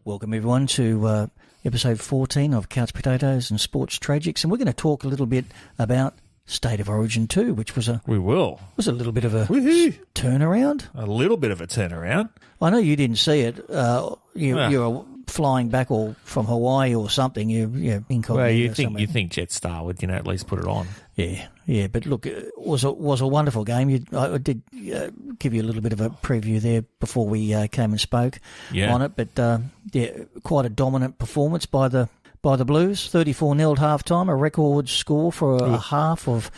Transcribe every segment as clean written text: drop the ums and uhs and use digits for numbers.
Welcome everyone to episode 14 of Couch Potatoes and Sports Tragics, and we're going to talk a little bit about State of Origin 2, which was a little bit of a turnaround. A little bit of a turnaround. I know you didn't see it. You were flying back or from Hawaii or something. You're incognito. Well, you somewhere. think Jetstar would at least put it on. Yeah. But look, it was a wonderful game. I did give you a little bit of a preview there before we came and spoke on it. But quite a dominant performance by the Blues. 34-0 at half-time, a record score for a half of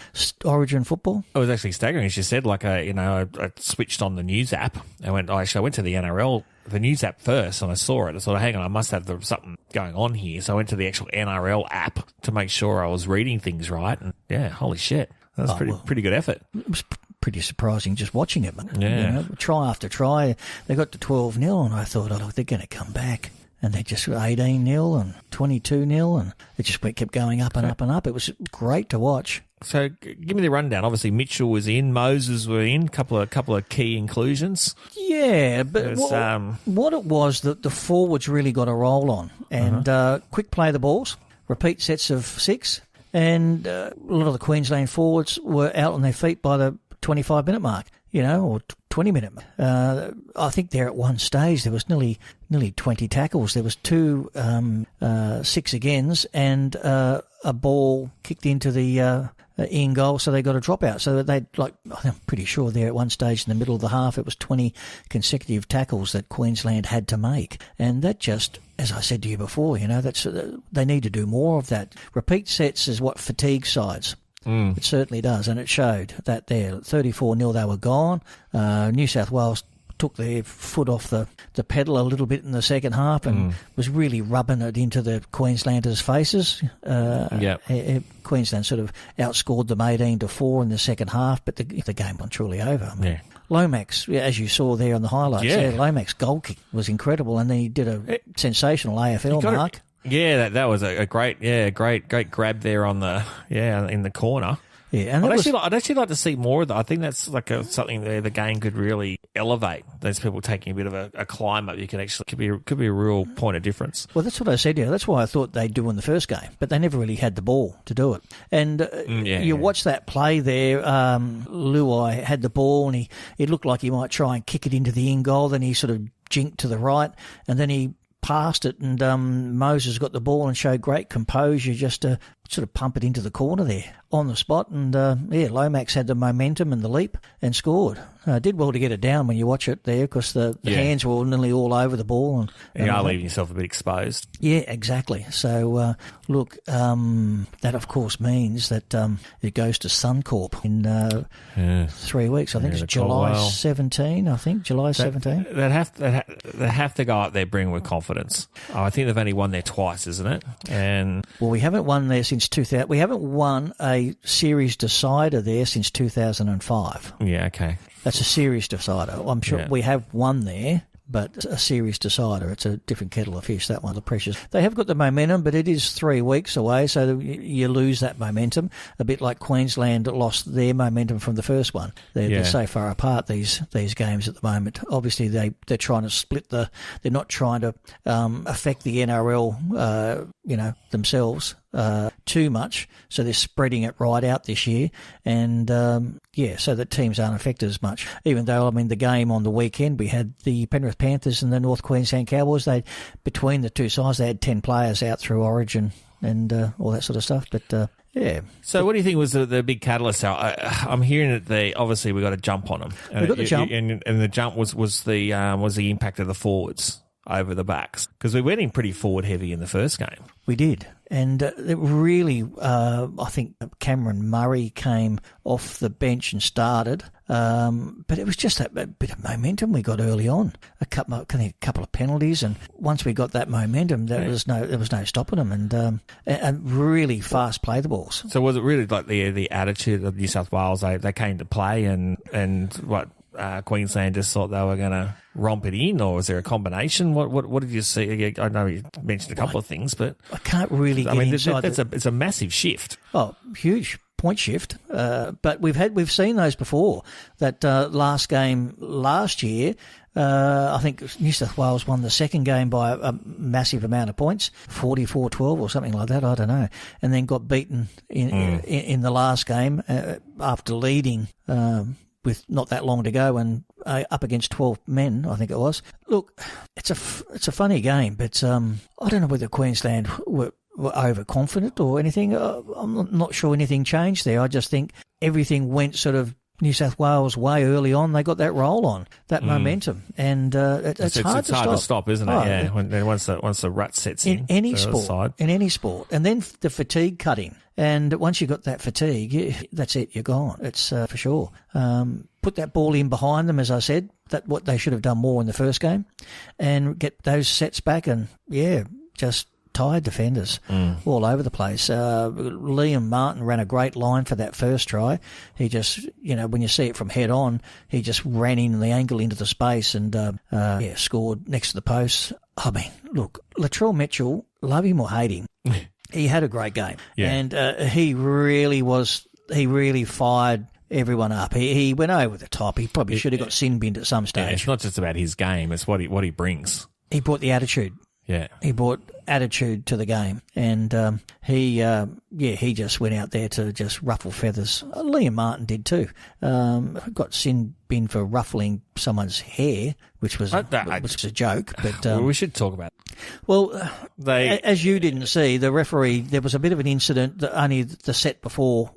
Origin football. It was actually staggering, as you said. I switched on the news app. I went to the NRL, the news app first, and I saw it. I thought, hang on, I must have something going on here. So I went to the actual NRL app to make sure I was reading things right. And holy shit, that was pretty good effort. It was pretty surprising just watching it. Yeah. Try after try, they got to 12-0, and I thought, they're going to come back. And they just 18-0 and 22-0, and it just kept going up and up and up. It was great to watch. So give me the rundown. Obviously, Mitchell was in, Moses were in, couple of key inclusions. Yeah, but what it was that the forwards really got a roll on, and quick play the balls, repeat sets of 6, and a lot of the Queensland forwards were out on their feet by the 25-minute mark. Or 20-minute. I think there at one stage there was nearly 20 tackles. There was 2 6-agains and a ball kicked into the in goal, so they got a dropout. So I'm pretty sure there at one stage in the middle of the half it was 20 consecutive tackles that Queensland had to make, and that just, as I said to you before, that's they need to do more of that. Repeat sets is what fatigues sides. It certainly does, and it showed that there. 34-0, they were gone. New South Wales took their foot off the pedal a little bit in the second half and was really rubbing it into the Queenslanders' faces. Queensland sort of outscored them 18-4 in the second half, but the game wasn't truly over. Lomax, as you saw there on the highlights, Lomax's goal kick was incredible, and then he did a sensational AFL mark. Yeah, that was a great grab there on in the corner. Yeah, and I'd actually like to see more of that. I think that's something there the game could really elevate. Those people taking a bit of a climb up, could be a real point of difference. Well, that's what I said. Yeah, that's why I thought they'd do in the first game, but they never really had the ball to do it. And watch that play there. Luai had the ball, and he looked like he might try and kick it into the in goal. Then he sort of jinked to the right, and then he passed it, and Moses got the ball and showed great composure just to sort of pump it into the corner there on the spot. And Lomax had the momentum and the leap and scored. Did well to get it down when you watch it there, because the hands were nearly all over the ball. And you are leaving yourself a bit exposed. Yeah, exactly. So, that of course means that it goes to Suncorp in 3 weeks. I think it's July 17. July 17. They have to go up there bring with confidence. I think they've only won there twice, isn't it? And we haven't won there since 2000. We haven't won a series decider there since 2005. Yeah, okay. That's a series decider. I'm sure we have won there, but a series decider, it's a different kettle of fish, that one, the Precious. They have got the momentum, but it is 3 weeks away, so you lose that momentum, a bit like Queensland lost their momentum from the first one. They're so far apart, these games at the moment. Obviously, they're trying to split they're not trying to affect the NRL, themselves too much, so they're spreading it right out this year, and so that teams aren't affected as much. Even though, the game on the weekend, we had the Penrith Panthers and the North Queensland Cowboys. Between the two sides, they had 10 players out through Origin and all that sort of stuff. But So what do you think was the big catalyst? I'm hearing that obviously we got a jump on them. We got the jump, and the jump was the impact of the forwards over the backs, because we went in pretty forward heavy in the first game. We did. And it really, I think Cameron Murray came off the bench and started. But it was just that bit of momentum we got early on. A couple of penalties, and once we got that momentum, there was no stopping them, and really fast play the balls. So was it really like the attitude of New South Wales? They came to play, and what Queensland just thought they were going to romp it in, or was there a combination? What did you see? I know you mentioned a couple of things, but I can't really get inside. It's a massive shift. Oh, huge. point shift. But we've seen those before. That last game last year, I think New South Wales won the second game by a massive amount of points, 44-12 or something like that, I don't know, and then got beaten in the last game after leading with not that long to go and up against 12 men, I think it was. Look, it's a funny game, but I don't know whether Queensland were overconfident or anything. I'm not sure anything changed there. I just think everything went sort of New South Wales way early on. They got that roll on, that momentum, and it's hard to stop, isn't it? Yeah, once the rut sets in any sport, and then the fatigue cutting, and once you got that fatigue, that's it. You're gone. It's for sure. Put that ball in behind them, as I said. That what they should have done more in the first game, and get those sets back, and just tired defenders all over the place. Liam Martin ran a great line for that first try. He just, when you see it from head on, he just ran in the angle into the space and scored next to the post. I mean, look, Latrell Mitchell, love him or hate him, he had a great game. Yeah. And he really fired everyone up. He went over the top. He probably should have got sin binned at some stage. Yeah, it's not just about his game, it's what he brings. He brought the attitude. Yeah, he brought attitude to the game, and he just went out there to just ruffle feathers. Liam Martin did too. Got sin bin for ruffling someone's hair, which was a joke. But we should talk about it. Well, as you didn't see, the referee, there was a bit of an incident only the set before,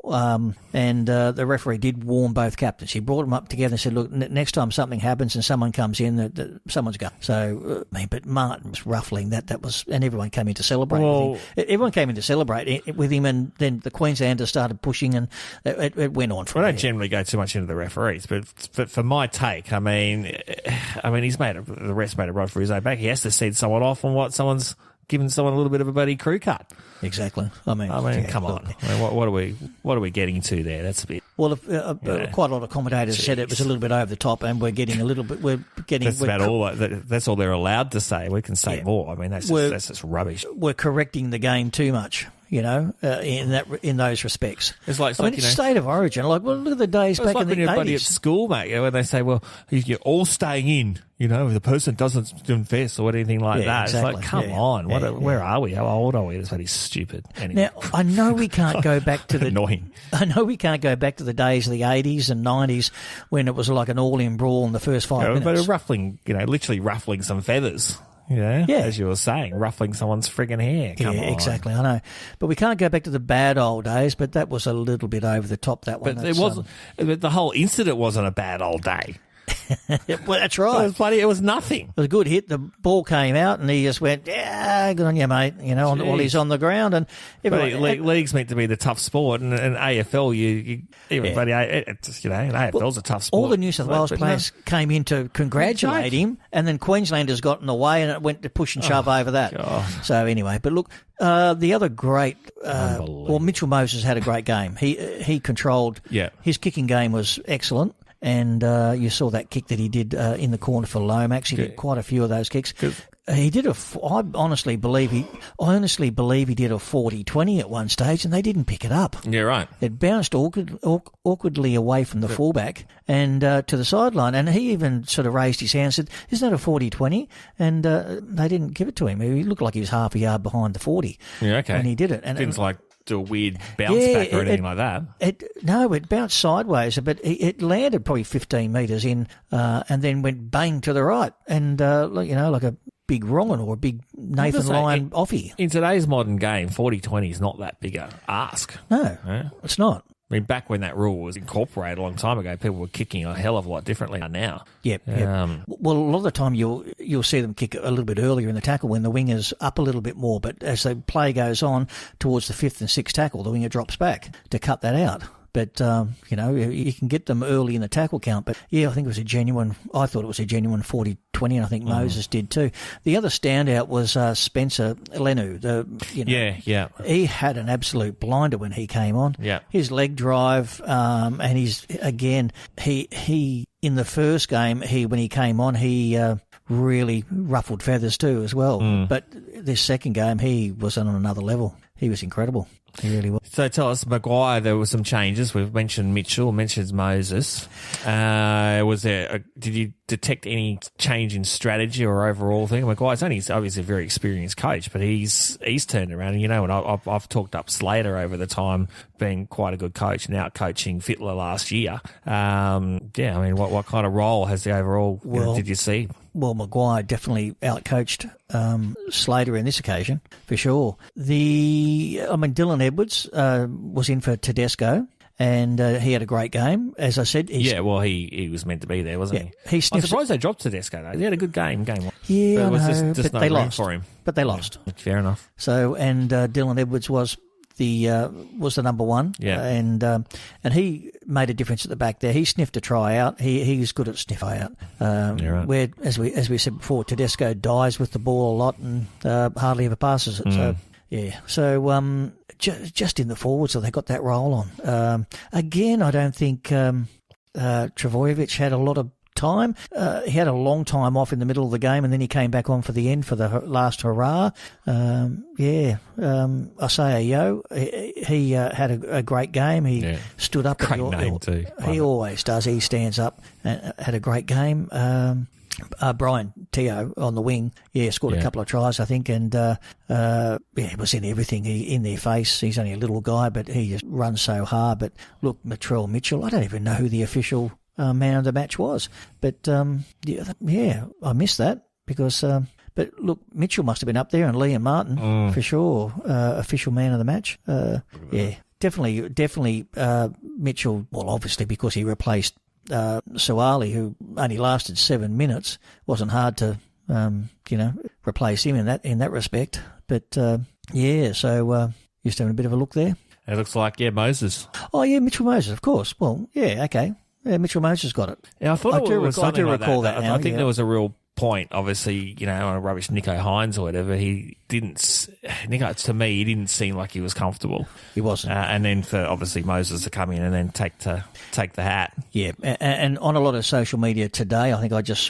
and the referee did warn both captains. He brought them up together and said, look, next time something happens and someone comes in, someone's going. So, but Martin was ruffling that was, and everyone came in to celebrate with him. Everyone came in to celebrate with him, and then the Queenslanders started pushing, and it went on from there. I don't generally go too much into the referees, but for my take, I mean, the rest made a rod for his own back. He has to send someone off on what someone's giving someone a little bit of a bloody crew cut. Exactly. I mean, come on. I mean, what are we getting to there? That's a bit. Well, quite a lot of commentators said it was a little bit over the top, and we're getting a little bit. That's about all. That's all they're allowed to say. We can say more. I mean, that's just rubbish. We're correcting the game too much. In those respects. It's like state of origin. Like, well, look at the days back in the 80s. Buddy at school, mate, when they say, well, you're all staying in, if the person doesn't confess or anything like that. Exactly. It's like, come on, where are we? How old are we? That's bloody stupid. Anyway. Now, I know we can't go back to annoying. I know we can't go back to the days of the 80s and 90s when it was like an all-in brawl in the first 5 minutes. But ruffling, literally ruffling some feathers. As you were saying, ruffling someone's friggin' hair. Come on. Exactly, I know. But we can't go back to the bad old days, but that was a little bit over the top, that one. But it wasn't. The whole incident wasn't a bad old day. Well, that's right. It was nothing. It was a good hit. The ball came out, and he just went, "Yeah, good on you, mate." While he's on the ground, and league's meant to be the tough sport, and AFL, AFL's a tough sport. All the New South Wales players came in to congratulate him, and then Queenslanders got in the way, and it went to push and shove over that. God. So anyway, but look, the other great, Mitchell Moses had a great game. He controlled. Yeah. His kicking game was excellent. And you saw that kick that he did in the corner for Lomax. He did quite a few of those kicks. He did I honestly believe he did a 40-20 at one stage, and they didn't pick it up. Yeah, right. It bounced awkwardly away from the fullback and to the sideline, and he even sort of raised his hand and said, "Isn't that a 40-20?" And they didn't give it to him. He looked like he was half a yard behind the 40. Yeah, okay. And he did it. And didn't do a weird bounce back or anything like that. It bounced sideways, but it landed probably 15 metres in and then went bang to the right. And, like a big Rongan or a big Nathan Lyon offie. In today's modern game, 40-20 is not that big a ask. No, it's not. I mean, back when that rule was incorporated a long time ago, people were kicking a hell of a lot differently than now. Yep. Well, a lot of the time you'll see them kick a little bit earlier in the tackle when the winger's up a little bit more, but as the play goes on towards the 5th and 6th tackle, the winger drops back to cut that out. But, you can get them early in the tackle count. But, I think I thought it was a genuine 40-20, and I think Moses did too. The other standout was Spencer Lenu. He had an absolute blinder when he came on. Yeah. His leg drive, and he in the first game, when he came on, he really ruffled feathers too as well. But this second game, he was on another level. He was incredible. He really was. So tell us, Maguire, there were some changes. We've mentioned Mitchell, mentioned Moses. Did you detect any change in strategy or overall thing? Maguire's obviously a very experienced coach, but he's turned around. And you know, and I've talked up Slater over the time being quite a good coach and out coaching Fittler last year. What kind of role has the overall, did you see? Well, Maguire definitely outcoached Slater in this occasion, for sure. Dylan Edwards was in for Tedesco, and he had a great game. As I said, he was meant to be there, wasn't he? I'm surprised they dropped Tedesco, though. He had a good game one. Yeah, but I know, just but no they room lost. For him. But they lost. Fair enough. So, and Dylan Edwards was the number one. Yeah. And he made a difference at the back there. He sniffed a try out. He's good at sniff out. Right. Where, as we said before, Tedesco dies with the ball a lot and hardly ever passes it. So, yeah. So, just in the forwards, so they got that role on. Again, I don't think Travojevic had a lot of time. He had a long time off in the middle of the game, and then he came back on for the end for the last hurrah. Isaiah Yeo, he had a great game. He stood up. Great name too. He always does. He stands up and had a great game. Brian Teo on the wing, scored a couple of tries, I think, and he was in everything in their face. He's only a little guy, but he just runs so hard. But look, Latrell Mitchell, I don't even know who the official man of the match was, but I missed that because. But look, Mitchell must have been up there, and Liam Martin for sure, official man of the match. Definitely Mitchell. Well, obviously because he replaced Suwali, who only lasted 7 minutes. Wasn't hard to replace him in that respect. But so just having a bit of a look there. It looks like Moses. Oh yeah, Mitchell Moses, of course. Well, okay. Yeah, Mitchell Moses got it. Yeah, I thought it was something like recall that. I think there was a real point, obviously, on a rubbish Nico Hines or whatever. He didn't seem like he was comfortable. He wasn't. And then for obviously Moses to come in and then take the hat. Yeah, and on a lot of social media today, I think I just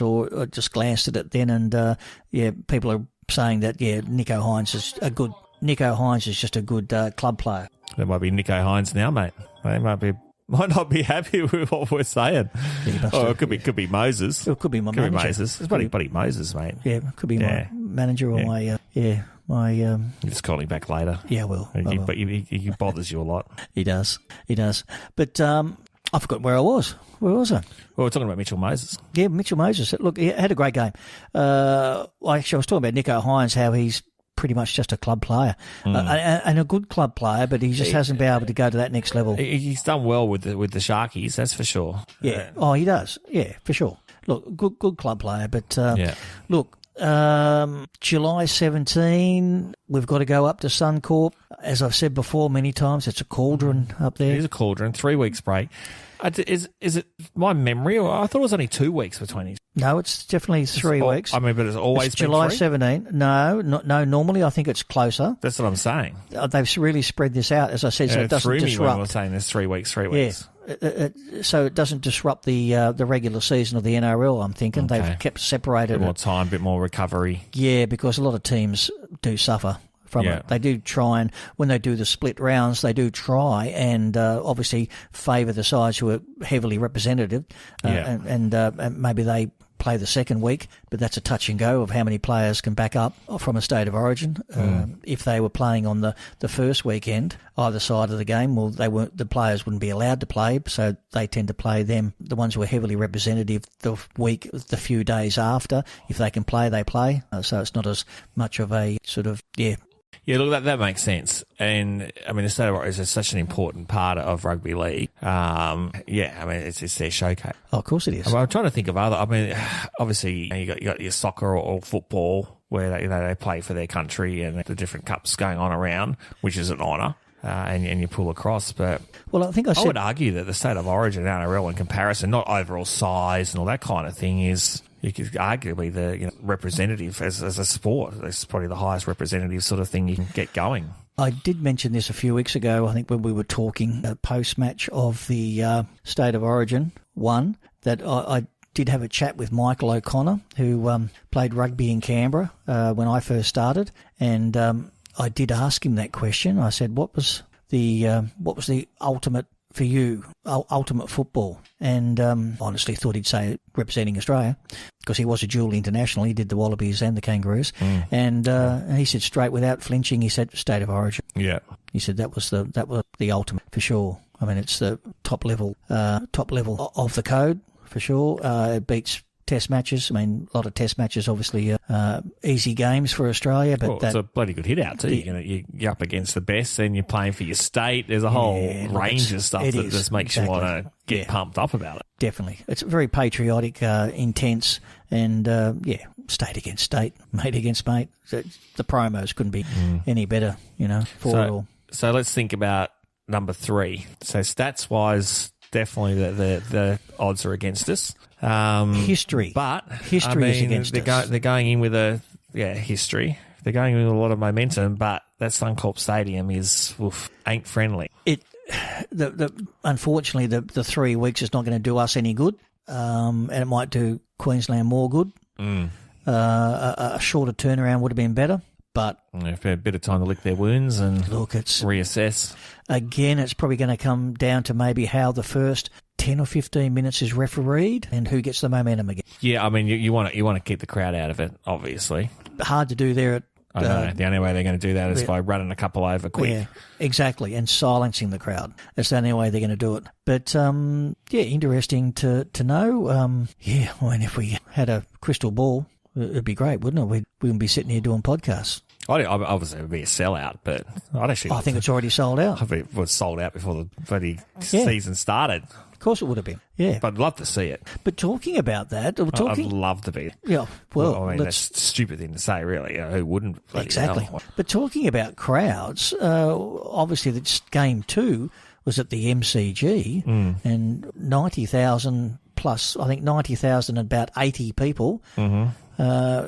glanced at it then, and people are saying that Nico Hines is just a good club player. There might be Nico Hines now, mate. They might not be happy with what we're saying. It could be Moses. It could be my manager. Could be Moses. It's buddy Moses, mate. Yeah, it could be my manager or my. You just call him back later. Yeah, well. But he bothers you a lot. He does. But I forgot where I was. Where was I? Well, we're talking about Mitchell Moses. Yeah, Mitchell Moses. Look, he had a great game. Actually, I was talking about Nico Hines, how he's pretty much just a club player and a good club player, but he just hasn't been able to go to that next level. He's done well with the Sharkies, that's for sure. Yeah. He does. Yeah, for sure. Look, good club player, but look, July 17, we've got to go up to Suncorp. As I've said before many times, it's a cauldron up there. It is a cauldron. 3 weeks break. Is it my memory, or I thought it was only 2 weeks between these? No, it's definitely 3 weeks. I mean, but it's always been July 17. No. Normally I think it's closer. That's what I'm saying. They've really spread this out, as I said, so it doesn't disrupt. When we're saying there's 3 weeks. So it doesn't disrupt the regular season of the NRL. I'm thinking they've kept separated. A bit more time, a bit more recovery. Yeah, because a lot of teams do suffer from it. They do try, and when they do the split rounds, they do try and obviously favour the sides who are heavily representative, and maybe they play the second week, but that's a touch and go of how many players can back up from a state of origin. If they were playing on the first weekend, either side of the game, well, the players wouldn't be allowed to play, so they tend to play the ones who are heavily representative the few days after. If they can play, they play. So it's not as much of a sort of, Yeah, look, that makes sense. And, I mean, the State of Origin is such an important part of rugby league. It's their showcase. Oh, of course it is. I'm trying to think of other, obviously, you got your soccer or football where they play for their country and the different cups going on around, which is an honour. And you pull across, but I think I would argue that the State of Origin and NRL in comparison, not overall size and all that kind of thing, is arguably the representative as a sport. It's probably the highest representative sort of thing you can get going. I did mention this a few weeks ago, I think, when we were talking post-match of the State of Origin 1, that I did have a chat with Michael O'Connor, who played rugby in Canberra when I first started, and I did ask him that question. I said, what was what was the ultimate for you, ultimate football. And honestly thought he'd say representing Australia, because he was a dual international. He did the Wallabies and the Kangaroos. And he said straight without flinching, he said State of Origin. Yeah. He said that was the ultimate for sure. I mean, it's the top level of the code for sure. It beats Test matches. I mean, a lot of Test matches, obviously, easy games for Australia. But it's a bloody good hit out too. You're up against the best, and you're playing for your state. There's a whole range of stuff that just makes you want to get pumped up about it. Definitely, it's very patriotic, intense, and state against state, mate against mate. The promos couldn't be any better, for it all. So let's think about number 3. So stats wise, definitely the odds are against us. History. But history is against us. They're going in with history. They're going in with a lot of momentum, but that Suncorp Stadium ain't friendly. Unfortunately, the 3 weeks is not going to do us any good, and it might do Queensland more good. A shorter turnaround would have been better. But if a bit of time to lick their wounds and reassess. Again, it's probably going to come down to maybe how the first 10 or 15 minutes is refereed and who gets the momentum again. Yeah, I mean, you want to keep the crowd out of it, obviously. Hard to do there. I know. The only way they're going to do that is by running a couple over quick. Yeah, exactly, and silencing the crowd. That's the only way they're going to do it. But, interesting to know. I mean, if we had a crystal ball, it'd be great, wouldn't it? We wouldn't be sitting here doing podcasts. Obviously, it would be a sellout, but I think it's already sold out. I think it was sold out before the bloody season started. Of course it would have been, yeah. But I'd love to see it. But talking about that... I'd love to be. Yeah, well... I mean, that's a stupid thing to say, really. Who wouldn't? Exactly. But talking about crowds, obviously the game 2 was at the MCG, and 90,000 plus, I think 90,000 and about 80 people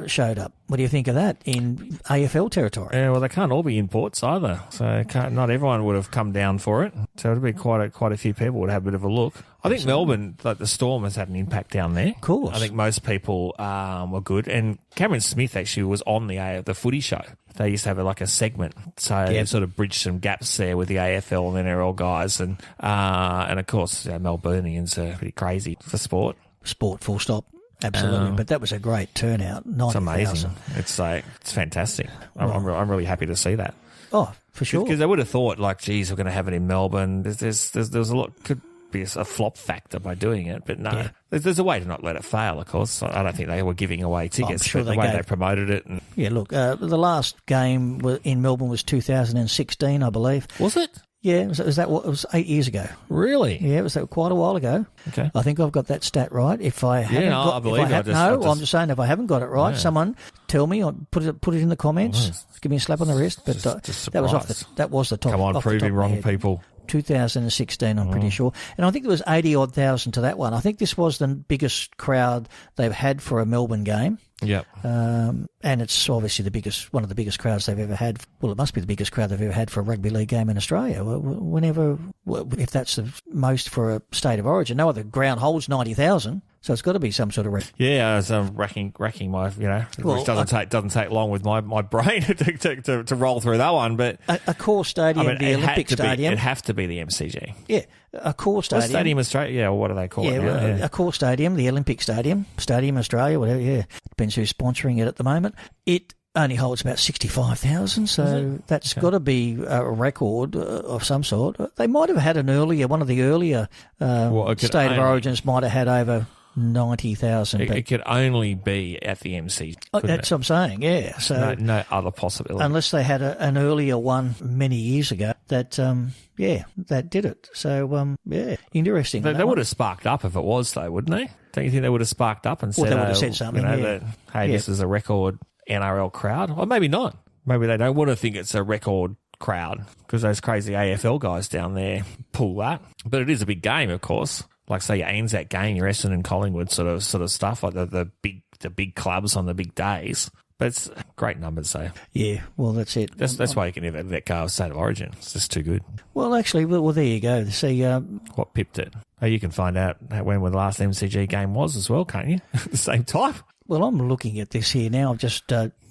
showed up. What do you think of that in AFL territory? Yeah, well, they can't all be imports either, so not everyone would have come down for it. So it'd be quite a few people would have a bit of a look. I think Melbourne, like the Storm, has had an impact down there. Of course. I think most people were good, and Cameron Smith actually was on the footy show. They used to have a segment, so it sort of bridged some gaps there with the AFL and NRL guys, and of course Melburnians are pretty crazy for sport. Sport, full stop. Absolutely, but that was a great turnout. 90,000. It's amazing. It's fantastic. I'm really happy to see that. Oh, for sure. Because they would have thought, geez, we're going to have it in Melbourne. There's a lot. Could be a flop factor by doing it, but no. Yeah. There's a way to not let it fail. Of course, I don't think they were giving away tickets. I'm sure but the way they promoted it. Yeah, look, the last game in Melbourne was 2016, I believe. Was it? Yeah, it was 8 years ago. Really? Yeah, it was quite a while ago. Okay. I think I've got that stat right. If I haven't I'm just saying if I haven't got it right, someone tell me or put it in the comments. Give me a slap on the wrist. But that was the top. Come on, proving wrong, people. 2016, I'm pretty sure. And I think there was 80-odd thousand to that one. I think this was the biggest crowd they've had for a Melbourne game. Yep. And it's obviously one of the biggest crowds they've ever had. Well, it must be the biggest crowd they've ever had for a rugby league game in Australia. If that's the most for a state of origin, no other ground holds 90,000. So it's got to be some sort of Yeah, I was racking my, which doesn't take long with my brain to roll through that one. But a core stadium, the Olympic Stadium, it'd have to be the MCG. Yeah, a core stadium. What stadium Australia? Yeah, what do they call it? Yeah, a core stadium, the Olympic Stadium Australia, whatever. Yeah, depends who's sponsoring it at the moment. It only holds about 65,000, so that's got to be a record of some sort. They might have had one of the earlier state of origins might have had over 90,000. It could only be at the MC. That's what I'm saying, yeah. So no other possibility. Unless they had an earlier one many years ago that did it. So, interesting. They would have sparked up if it was, though, wouldn't they? Don't you think they would have sparked up and said, they would have said something, this is a record NRL crowd? Or maybe not. Maybe they don't want to think it's a record crowd because those crazy AFL guys down there pull that. But it is a big game, of course. Like, say, your Anzac game, your Essendon and Collingwood sort of stuff, like the big clubs on the big days. But it's great numbers, though. Yeah, well, that's it. That's why you can never let go of State of Origin. It's just too good. Well, actually, there you go. See, what pipped it? Oh, you can find out when the last MCG game was as well, can't you? At the same time. Well, I'm looking at this here now. I've just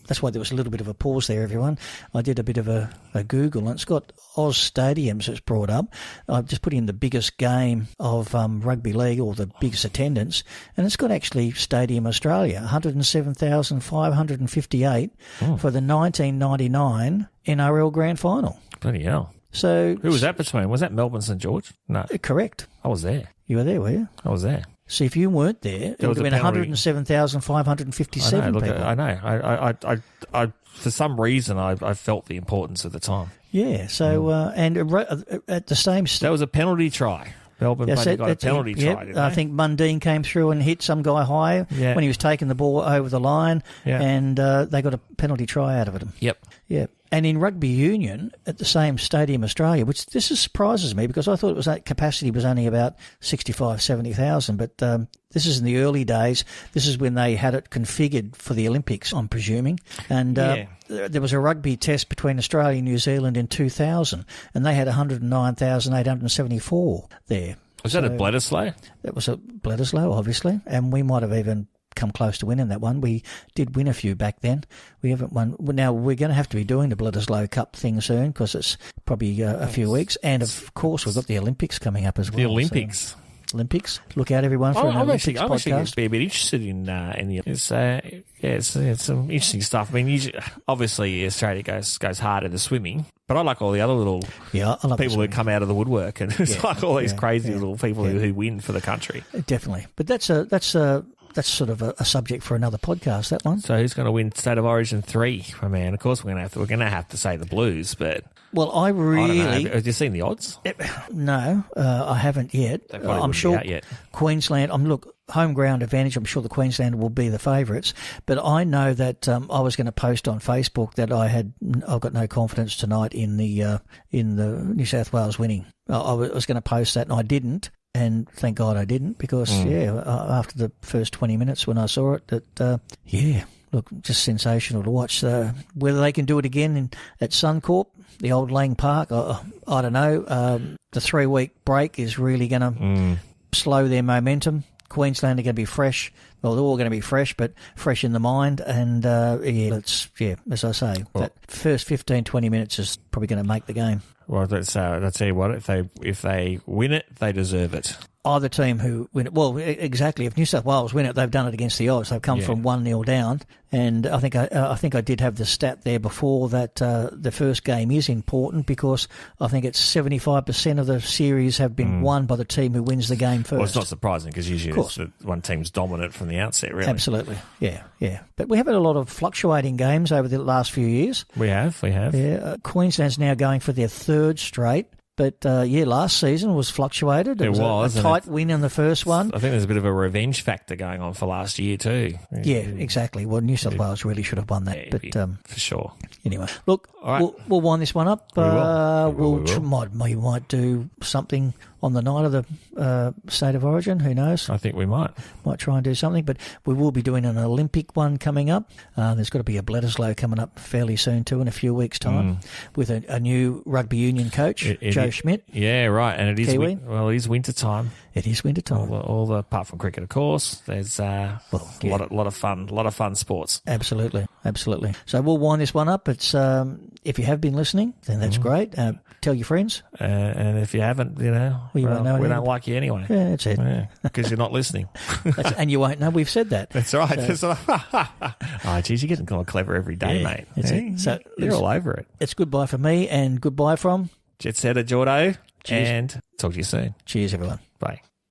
That's why there was a little bit of a pause there, everyone. I did a bit of a Google, and it's got Oz Stadiums that's brought up. I've just put in the biggest game of rugby league, or the biggest attendance, and it's got actually Stadium Australia, 107,558 for the 1999 NRL Grand Final. Bloody hell. So who was that between? Was that Melbourne St George? No. Correct. I was there. You were there, were you? I was there. See, if you weren't there, it would have been 107,557 people. I know. I for some reason, I felt the importance at the time. Yeah. So, and at the same... That was a penalty try. Melbourne got a penalty try, didn't I they? think Mundine came through and hit some guy high when he was taking the ball over the line, and they got a penalty try out of it. Yep. Yeah. And in rugby union, at the same Stadium Australia, which this surprises me because I thought it was that capacity was only about 65,000, 70,000, but this is in the early days. This is when they had it configured for the Olympics, I'm presuming. And there was a rugby test between Australia and New Zealand in 2000, and they had 109,874 there. Was that at Bledisloe? That was at Bledisloe, obviously, and we might have even come close to winning that one. We did win a few back then. We haven't won. Now, we're going to have to be doing the Bledisloe Cup thing soon because it's probably a few weeks. And, of course, we've got the Olympics coming up as well. The Olympics. So, Olympics. Look out, everyone, for an Olympics podcast. I'm actually going to be a bit interested in the... It's some interesting stuff. I mean, obviously, Australia goes hard in the swimming, but I like all the other little people who come out of the woodwork, and it's like all these crazy little people who win for the country. Definitely. But that's sort of a subject for another podcast, that one. So who's going to win State of Origin 3? I mean, of course we're going to have to say the Blues, but well, I don't know. Have you seen the odds? No, I haven't yet. I'm sure Queensland. Home ground advantage. I'm sure the Queensland will be the favourites, but I know that I was going to post on Facebook that I've got no confidence tonight in the New South Wales winning. I was going to post that, and I didn't. And thank God I didn't because, after the first 20 minutes when I saw it, just sensational to watch. Whether they can do it again at Suncorp, the old Lang Park, I don't know. The 3-week break is really going to slow their momentum. Queensland are going to be fresh. Well, they're all going to be fresh, but fresh in the mind. And, as I say, that first 15, 20 minutes is probably going to make the game. Well, let's tell you what, if they win it, they deserve it. Either team who win it. Well, exactly. If New South Wales win it, they've done it against the odds. They've come from 1-0 down. And I think I did have the stat there before that the first game is important because I think it's 75% of the series have been won by the team who wins the game first. Well, it's not surprising because usually one team's dominant from the outset, really. Absolutely. Yeah. But we have had a lot of fluctuating games over the last few years. We have. Yeah. Queensland's now going for their third straight. But, last season was fluctuated. It was a tight win in the first one. I think there's a bit of a revenge factor going on for last year too. Yeah, exactly. Well, New South Wales really should have won that. But for sure. Anyway, look, we'll wind this one up. We will. We might do something on the night of the State of Origin. Who knows? I think we might. Might try and do something. But we will be doing an Olympic one coming up. There's got to be a Bledisloe coming up fairly soon too, in a few weeks' time, with a new rugby union coach, Joe Schmidt. Yeah, right. And it is Kiwi. it is winter time. It is winter time. Apart from cricket, of course. There's a lot of fun sports. Absolutely. So we'll wind this one up. It's if you have been listening, then that's great. Tell your friends. And if you haven't, we don't like you anyway. Yeah, that's it. Because you're not listening. And you won't know we've said that. That's right. So, oh, geez, you're getting kind of clever every day, mate. That's it. So you're all over it. It's goodbye from me and goodbye from Jetsetter Jordan. Cheers. And talk to you soon. Cheers, everyone. Bye.